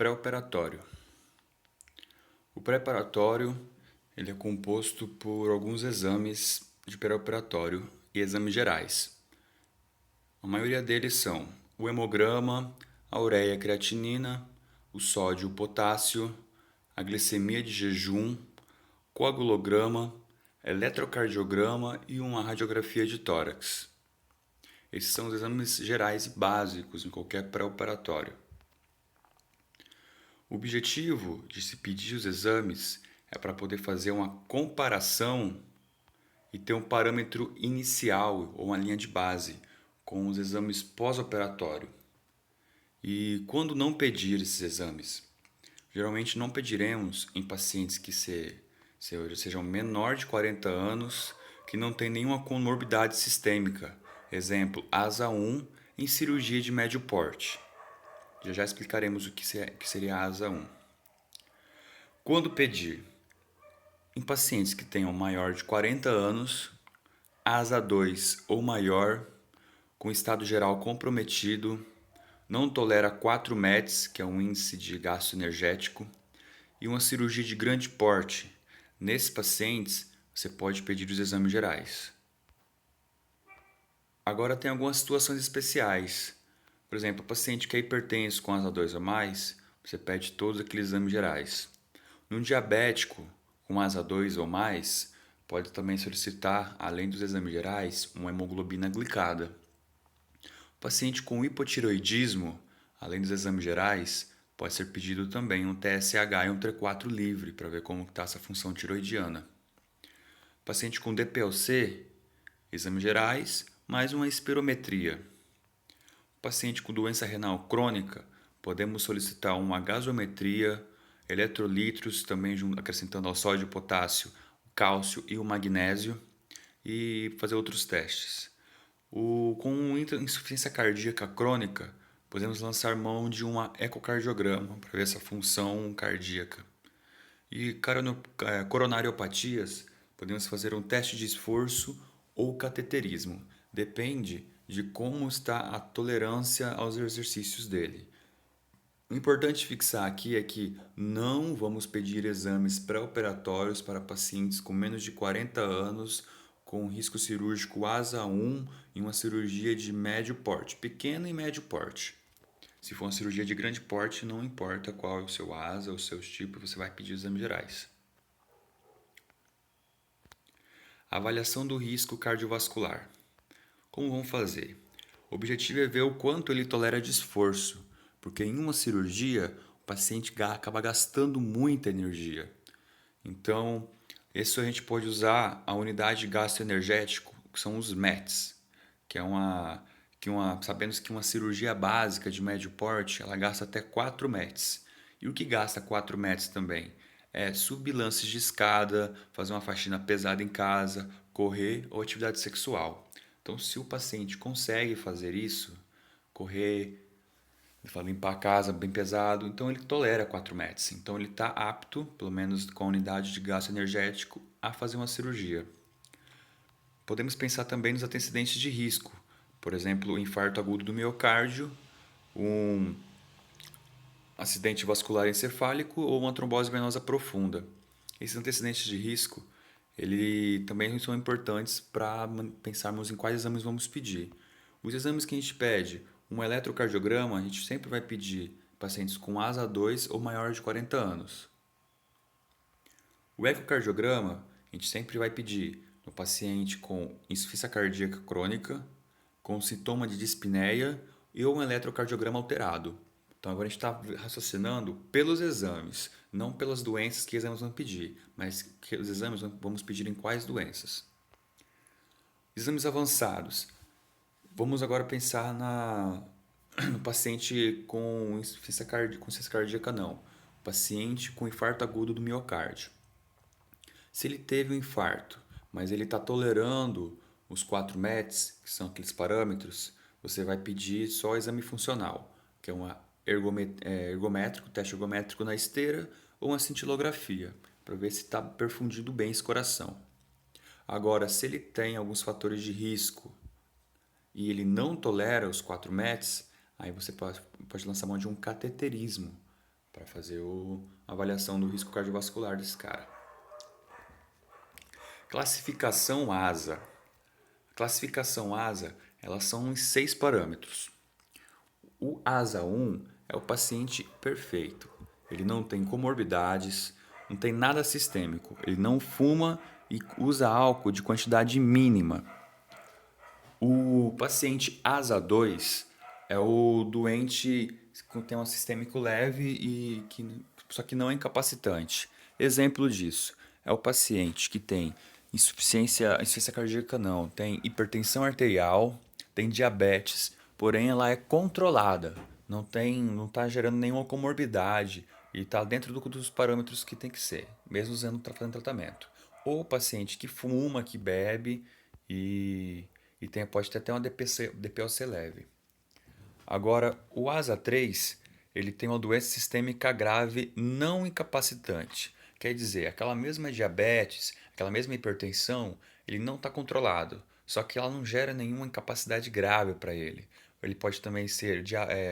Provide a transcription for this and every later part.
Pré-operatório. O pré-operatório ele é composto por alguns exames de pré-operatório e exames gerais. A maioria deles são o hemograma, a ureia e a creatinina, o sódio e o potássio, a glicemia de jejum, coagulograma, eletrocardiograma e uma radiografia de tórax. Esses são os exames gerais e básicos em qualquer pré-operatório. O objetivo de se pedir os exames é para poder fazer uma comparação e ter um parâmetro inicial ou uma linha de base com os exames pós-operatório. E quando não pedir esses exames? Geralmente não pediremos em pacientes que sejam menor de 40 anos, que não tem nenhuma comorbidade sistêmica. Exemplo, asa 1 em cirurgia de médio porte. Já explicaremos o que seria a asa 1. Quando pedir? Em pacientes que tenham maior de 40 anos, asa 2 ou maior, com estado geral comprometido, não tolera 4 METs, que é um índice de gasto energético, e uma cirurgia de grande porte. Nesses pacientes, você pode pedir os exames gerais. Agora tem algumas situações especiais. Por exemplo, o paciente que é hipertenso com asa 2 ou mais, você pede todos aqueles exames gerais. No diabético com asa 2 ou mais, pode também solicitar, além dos exames gerais, uma hemoglobina glicada. O paciente com hipotireoidismo, além dos exames gerais, pode ser pedido também um TSH e um T4 livre para ver como está essa função tiroidiana. O paciente com DPLC, exames gerais, mais uma espirometria. O paciente com doença renal crônica, podemos solicitar uma gasometria, eletrolitos, também acrescentando ao sódio, potássio, o cálcio e o magnésio, e fazer outros testes. Com insuficiência cardíaca crônica, podemos lançar mão de um ecocardiograma para ver essa função cardíaca. E coronariopatias, podemos fazer um teste de esforço ou cateterismo. Depende de como está a tolerância aos exercícios dele. O importante fixar aqui é que não vamos pedir exames pré-operatórios para pacientes com menos de 40 anos com risco cirúrgico asa 1 e uma cirurgia de médio porte, pequeno e médio porte. Se for uma cirurgia de grande porte, não importa qual é o seu asa, os seus tipos, você vai pedir exames gerais. Avaliação do risco cardiovascular. Como vamos fazer? O objetivo é ver o quanto ele tolera de esforço, porque em uma cirurgia o paciente acaba gastando muita energia. Então, isso a gente pode usar a unidade de gasto energético, que são os METs, sabemos que uma cirurgia básica de médio porte, ela gasta até 4 METs. E o que gasta 4 METs também? É subir lances de escada, fazer uma faxina pesada em casa, correr ou atividade sexual. Então, se o paciente consegue fazer isso, correr, limpar a casa bem pesado, então ele tolera 4 METs. Então, ele está apto, pelo menos com a unidade de gasto energético, a fazer uma cirurgia. Podemos pensar também nos antecedentes de risco, por exemplo, o infarto agudo do miocárdio, um acidente vascular encefálico ou uma trombose venosa profunda. Esses antecedentes de risco, ele também são importantes para pensarmos em quais exames vamos pedir. Os exames que a gente pede, um eletrocardiograma, a gente sempre vai pedir pacientes com asa 2 ou maior de 40 anos. O ecocardiograma, a gente sempre vai pedir no paciente com insuficiência cardíaca crônica, com sintoma de dispneia e um eletrocardiograma alterado. Então agora a gente está raciocinando pelos exames, não pelas doenças que exames vão pedir, mas que os exames vamos pedir em quais doenças. Exames avançados. Vamos agora pensar no paciente com insuficiência cardíaca não. Paciente com infarto agudo do miocárdio. Se ele teve um infarto, mas ele está tolerando os 4 METs, que são aqueles parâmetros, você vai pedir só exame funcional, que é um teste ergométrico na esteira ou uma cintilografia, para ver se está perfundindo bem esse coração. Agora, se ele tem alguns fatores de risco e ele não tolera os 4 METs, aí você pode lançar mão de um cateterismo, para fazer a avaliação do risco cardiovascular desse cara. Classificação ASA. Classificação ASA, elas são em 6 parâmetros. O ASA 1 é o paciente perfeito. Ele não tem comorbidades, não tem nada sistêmico. Ele não fuma e usa álcool de quantidade mínima. O paciente ASA 2 é o doente que tem um sistêmico leve só que não é incapacitante. Exemplo disso é o paciente que tem insuficiência cardíaca não, tem hipertensão arterial, tem diabetes, porém ela é controlada, não está gerando nenhuma comorbidade e está dentro dos parâmetros que tem que ser, mesmo fazendo tratamento. Ou o paciente que fuma, que bebe e pode ter até uma DPOC leve. Agora, o ASA 3, ele tem uma doença sistêmica grave não incapacitante. Quer dizer, aquela mesma diabetes, aquela mesma hipertensão, ele não está controlado. Só que ela não gera nenhuma incapacidade grave para ele. Ele pode também ser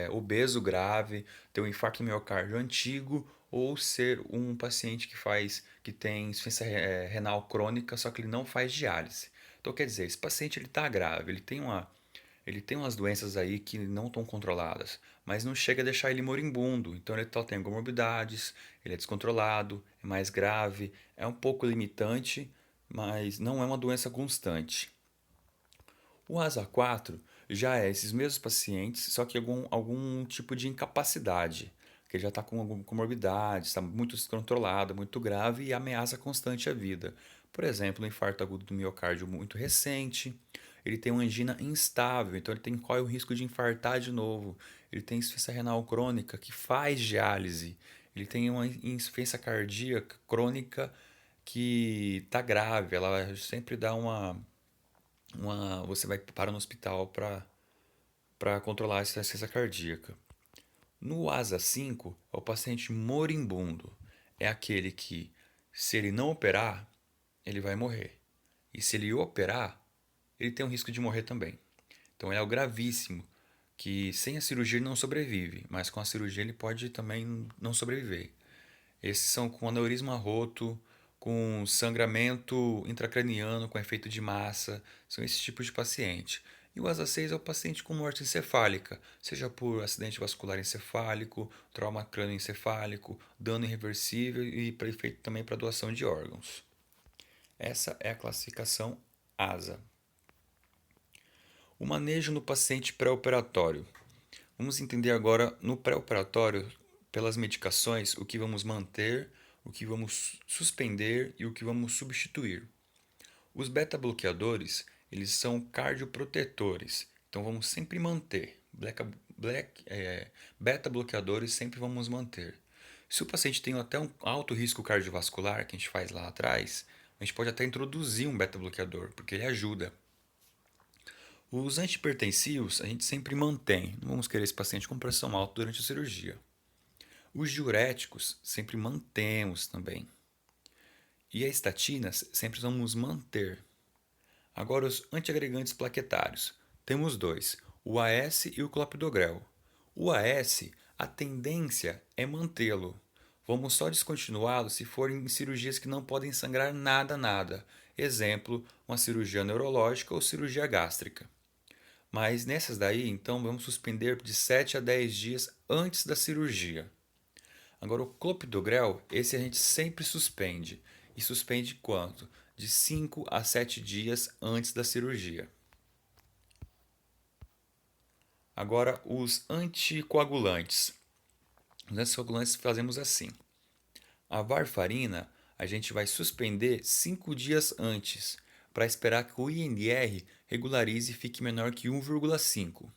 obeso grave, ter um infarto do miocárdio antigo ou ser um paciente que tem insuficiência renal crônica, só que ele não faz diálise. Então, quer dizer, esse paciente está grave, ele tem umas doenças aí que não estão controladas, mas não chega a deixar ele moribundo. Então ele tem comorbidades, ele é descontrolado, é mais grave, é um pouco limitante, mas não é uma doença constante. O ASA 4 já é esses mesmos pacientes, só que algum tipo de incapacidade, que ele já está com alguma comorbidade, está muito descontrolado, muito grave e ameaça constante a vida. Por exemplo, um infarto agudo do miocárdio muito recente, ele tem uma angina instável, então ele corre o risco de infartar de novo. Ele tem insuficiência renal crônica que faz diálise. Ele tem uma insuficiência cardíaca crônica que está grave. Ela sempre dá você vai para no hospital para controlar a insuficiência cardíaca. No ASA 5, é o paciente moribundo. É aquele que, se ele não operar, ele vai morrer. E se ele operar, ele tem um risco de morrer também. Então é o gravíssimo, que sem a cirurgia ele não sobrevive, mas com a cirurgia ele pode também não sobreviver. Esses são com aneurisma roto, com sangramento intracraniano, com efeito de massa, são esses tipos de paciente. E o ASA 6 é o paciente com morte encefálica, seja por acidente vascular encefálico, trauma crânioencefálico, dano irreversível e para efeito também para doação de órgãos. Essa é a classificação ASA. O manejo no paciente pré-operatório. Vamos entender agora no pré-operatório, pelas medicações, o que vamos manter, o que vamos suspender e o que vamos substituir. Os beta-bloqueadores, eles são cardioprotetores, então vamos sempre manter. Beta-bloqueadores sempre vamos manter. Se o paciente tem até um alto risco cardiovascular, que a gente faz lá atrás, a gente pode até introduzir um beta-bloqueador, porque ele ajuda. Os antihipertensivos a gente sempre mantém, não vamos querer esse paciente com pressão alta durante a cirurgia. Os diuréticos sempre mantemos também. E as estatinas sempre vamos manter. Agora os antiagregantes plaquetários. Temos dois, o AS e o clopidogrel. O AS, a tendência é mantê-lo. Vamos só descontinuá-lo se forem cirurgias que não podem sangrar nada. Exemplo, uma cirurgia neurológica ou cirurgia gástrica. Mas nessas daí, então, vamos suspender de 7 a 10 dias antes da cirurgia. Agora, o clopidogrel, esse a gente sempre suspende. E suspende quanto? De 5 a 7 dias antes da cirurgia. Agora, os anticoagulantes. Os anticoagulantes fazemos assim. A varfarina, a gente vai suspender 5 dias antes, para esperar que o INR regularize e fique menor que 1,5.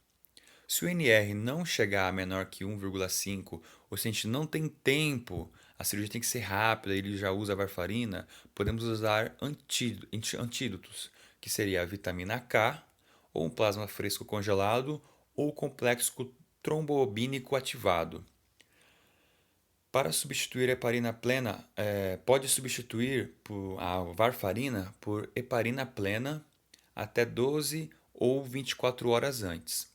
Se o INR não chegar a menor que 1,5, ou se a gente não tem tempo, a cirurgia tem que ser rápida, ele já usa a varfarina, podemos usar antídotos, que seria a vitamina K, ou um plasma fresco congelado, ou o complexo trombobínico ativado. Para substituir a heparina plena, pode substituir a varfarina por heparina plena até 12 ou 24 horas antes.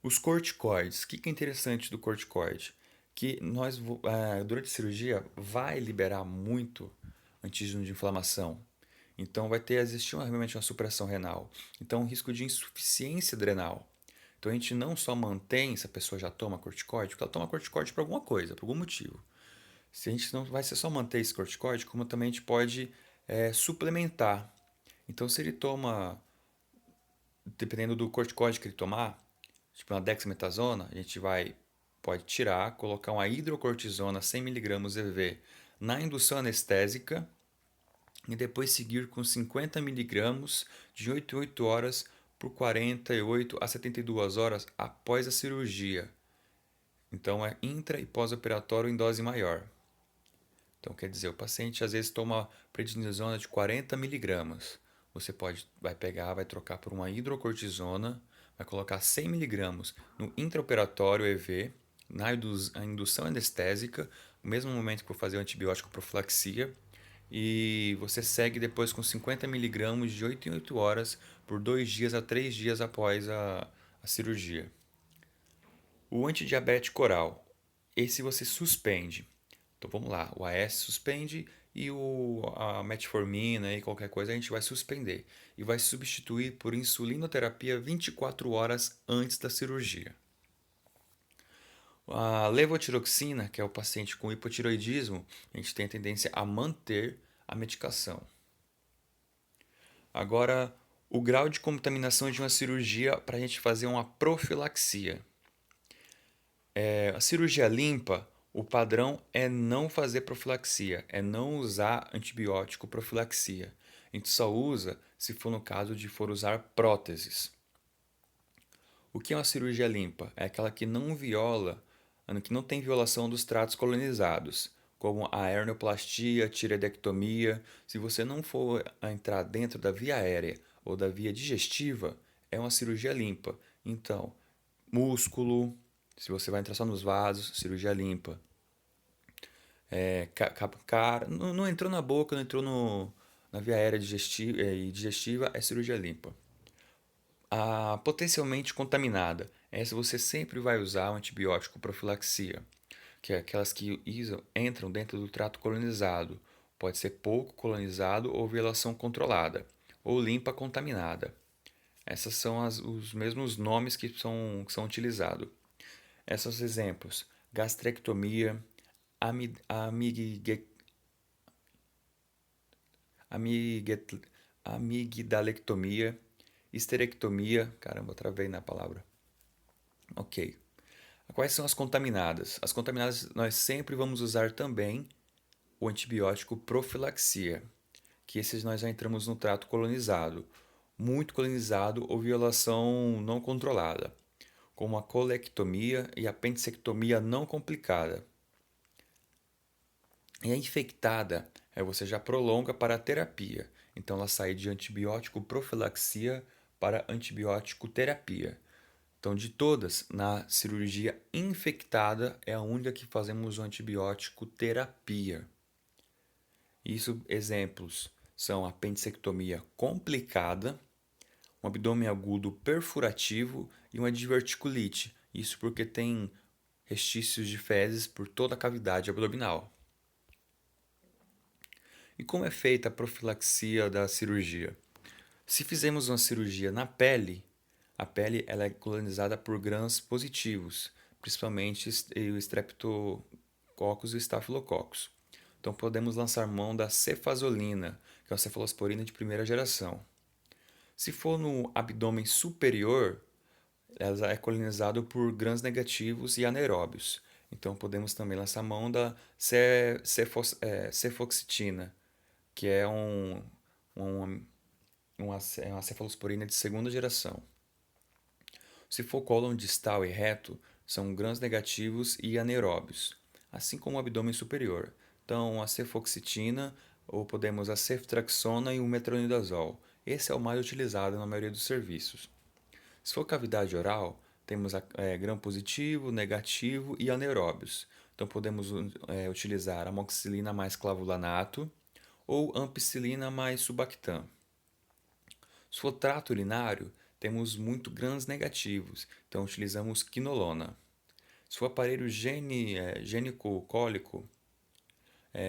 Os corticoides. O que é interessante do corticoide? que durante a cirurgia vai liberar muito antígeno de inflamação. Então vai ter existir realmente uma supressão renal. Então um risco de insuficiência adrenal. Então a gente não só mantém se a pessoa já toma corticóide, porque ela toma corticóide por alguma coisa, por algum motivo. Se a gente não vai ser só manter esse corticóide, como também a gente pode suplementar. Então se ele toma, dependendo do corticóide que ele tomar, tipo uma dexametasona, a gente pode tirar, colocar uma hidrocortisona 100 mg EV na indução anestésica e depois seguir com 50 mg de 8 em 8 horas por 48 a 72 horas após a cirurgia. Então é intra e pós-operatório em dose maior. Então quer dizer, o paciente às vezes toma prednisona de 40 mg. Você vai pegar, vai trocar por uma hidrocortisona, vai colocar 100 mg no intraoperatório EV, na indução anestésica, no mesmo momento que for fazer o antibiótico profilaxia, e você segue depois com 50 mg de 8 em 8 horas por 2 dias a 3 dias após a cirurgia. O antidiabético oral, esse você suspende. Então vamos lá, o AS suspende e a metformina e qualquer coisa a gente vai suspender. E vai substituir por insulinoterapia 24 horas antes da cirurgia. A levotiroxina, que é o paciente com hipotiroidismo, a gente tem a tendência a manter a medicação. Agora, o grau de contaminação de uma cirurgia para a gente fazer uma profilaxia. A cirurgia limpa, o padrão é não fazer profilaxia, é não usar antibiótico profilaxia. A gente só usa se for no caso de for usar próteses. O que é uma cirurgia limpa? É aquela que não que não tem violação dos tratos colonizados, como a hernioplastia, tireoidectomia. Se você não for entrar dentro da via aérea ou da via digestiva, é uma cirurgia limpa. Então, músculo, se você vai entrar só nos vasos, cirurgia limpa. Cara, não entrou na boca, não entrou na via aérea digestiva, é cirurgia limpa. A potencialmente contaminada, essa você sempre vai usar o antibiótico profilaxia, que é aquelas que entram dentro do trato colonizado. Pode ser pouco colonizado ou violação controlada, ou limpa contaminada. Esses são os mesmos nomes que são utilizados. Esses exemplos: gastrectomia, amig, amig, amigdalectomia, histerectomia. Caramba, travei na palavra. Ok. Quais são as contaminadas? As contaminadas nós sempre vamos usar também o antibiótico profilaxia, que esses nós já entramos no trato colonizado, muito colonizado ou violação não controlada, como a colectomia e a apendicectomia não complicada. E a infectada, você já prolonga para a terapia. Então ela sai de antibiótico profilaxia para antibiótico terapia. Então, de todas, na cirurgia infectada é a única que fazemos o antibiótico terapia. Isso, exemplos são a apendicectomia complicada, um abdômen agudo perfurativo e uma diverticulite. Isso porque tem restícios de fezes por toda a cavidade abdominal. E como é feita a profilaxia da cirurgia? Se fizermos uma cirurgia na pele, a pele ela é colonizada por grãos positivos, principalmente o Streptococcus e o Staphylococcus. Então podemos lançar mão da cefazolina, que é uma cefalosporina de primeira geração. Se for no abdômen superior, ela é colonizada por grãos negativos e anaeróbios. Então podemos também lançar mão da cefoxitina, que é um, uma cefalosporina de segunda geração. Se for cólon distal e reto, são grãos negativos e anaeróbios, assim como o abdômen superior. Então, a cefoxitina, ou podemos a ceftriaxona e o metronidazol. Esse é o mais utilizado na maioria dos serviços. Se for cavidade oral, temos grão positivo, negativo e anaeróbios. Então, podemos utilizar amoxicilina mais clavulanato ou ampicilina mais subactam. Se for trato urinário, temos muito grãos negativos, então utilizamos quinolona. Se o aparelho gênico-cólico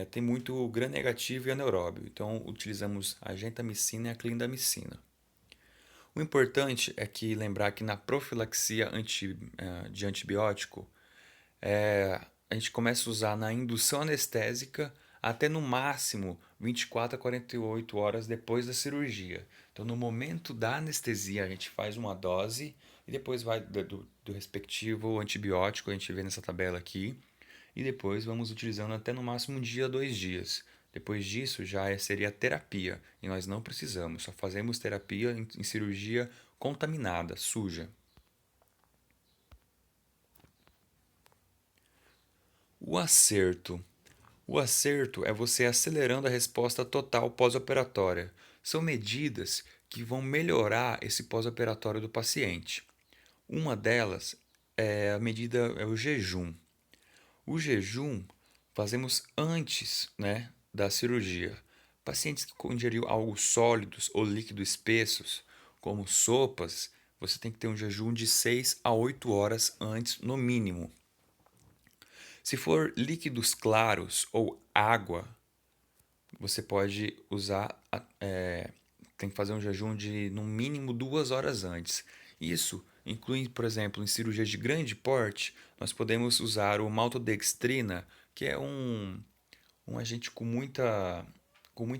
tem muito gram-negativo e anaeróbio, então utilizamos a gentamicina e a clindamicina. O importante é que lembrar que na profilaxia de antibiótico, a gente começa a usar na indução anestésica até no máximo 24 a 48 horas depois da cirurgia. Então, no momento da anestesia, a gente faz uma dose e depois vai do respectivo antibiótico, a gente vê nessa tabela aqui, e depois vamos utilizando até no máximo um dia, 2 dias. Depois disso já seria terapia e nós não precisamos, só fazemos terapia em cirurgia contaminada, suja. O acerto. O acerto é você acelerando a resposta total pós-operatória. São medidas que vão melhorar esse pós-operatório do paciente. Uma delas é o jejum. O jejum fazemos antes, né, da cirurgia. Pacientes que ingeriram algo sólidos ou líquidos espessos, como sopas, você tem que ter um jejum de 6 a 8 horas antes, no mínimo. Se for líquidos claros ou água, você pode usar, tem que fazer um jejum de no mínimo 2 horas antes. Isso inclui, por exemplo, em cirurgias de grande porte, nós podemos usar o maltodextrina, que é um agente com muita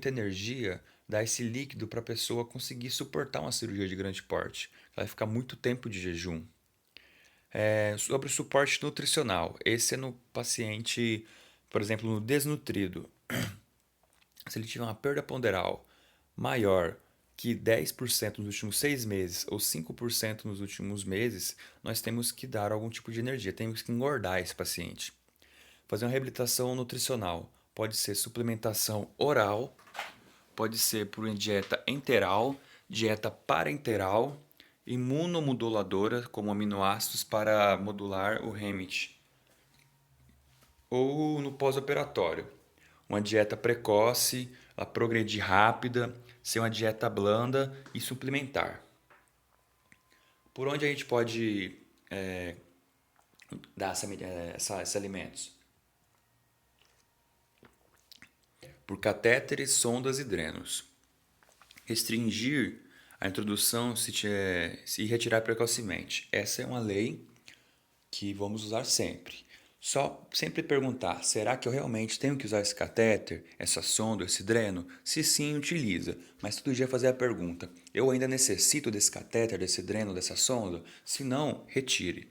energia, dar esse líquido para a pessoa conseguir suportar uma cirurgia de grande porte. Vai ficar muito tempo de jejum. Sobre o suporte nutricional, esse é no paciente, por exemplo, no desnutrido. Se ele tiver uma perda ponderal maior que 10% nos últimos 6 meses ou 5% nos últimos meses, nós temos que dar algum tipo de energia, temos que engordar esse paciente. Fazer uma reabilitação nutricional pode ser suplementação oral, pode ser por uma dieta enteral, dieta parenteral, imunomoduladora, como aminoácidos para modular o REMIT, ou no pós-operatório. Uma dieta precoce, a progredir rápida, ser uma dieta blanda e suplementar. Por onde a gente pode dar esses alimentos? Por catéteres, sondas e drenos. Restringir a introdução se retirar precocemente. Essa é uma lei que vamos usar sempre. Só sempre perguntar: será que eu realmente tenho que usar esse catéter, essa sonda, esse dreno? Se sim, utiliza. Mas todo dia fazer a pergunta: eu ainda necessito desse catéter, desse dreno, dessa sonda? Se não, retire.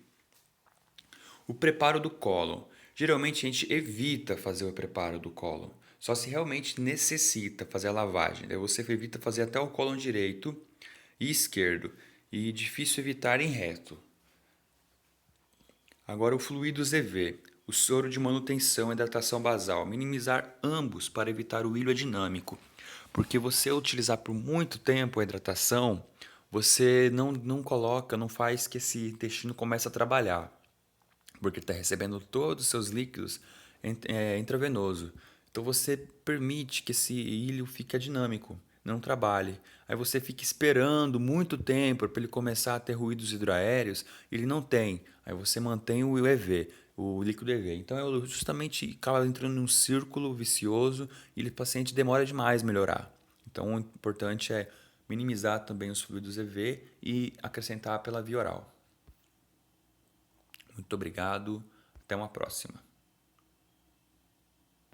O preparo do cólon. Geralmente a gente evita fazer o preparo do cólon. Só se realmente necessita fazer a lavagem. Daí você evita fazer até o cólon direito e esquerdo. E difícil evitar em reto. Agora o fluido ZV, o soro de manutenção e hidratação basal, minimizar ambos para evitar o ilho dinâmico. Porque você utilizar por muito tempo a hidratação, você não coloca, não faz que esse intestino comece a trabalhar. Porque está recebendo todos os seus líquidos intravenoso. Então você permite que esse ilho fique dinâmico, não trabalhe. Aí você fica esperando muito tempo para ele começar a ter ruídos hidroaéreos, ele não tem. Aí você mantém o EV, o líquido EV. Então é justamente acaba entrando num círculo vicioso e o paciente demora demais a melhorar. Então o importante é minimizar também os fluidos EV e acrescentar pela via oral. Muito obrigado, até uma próxima.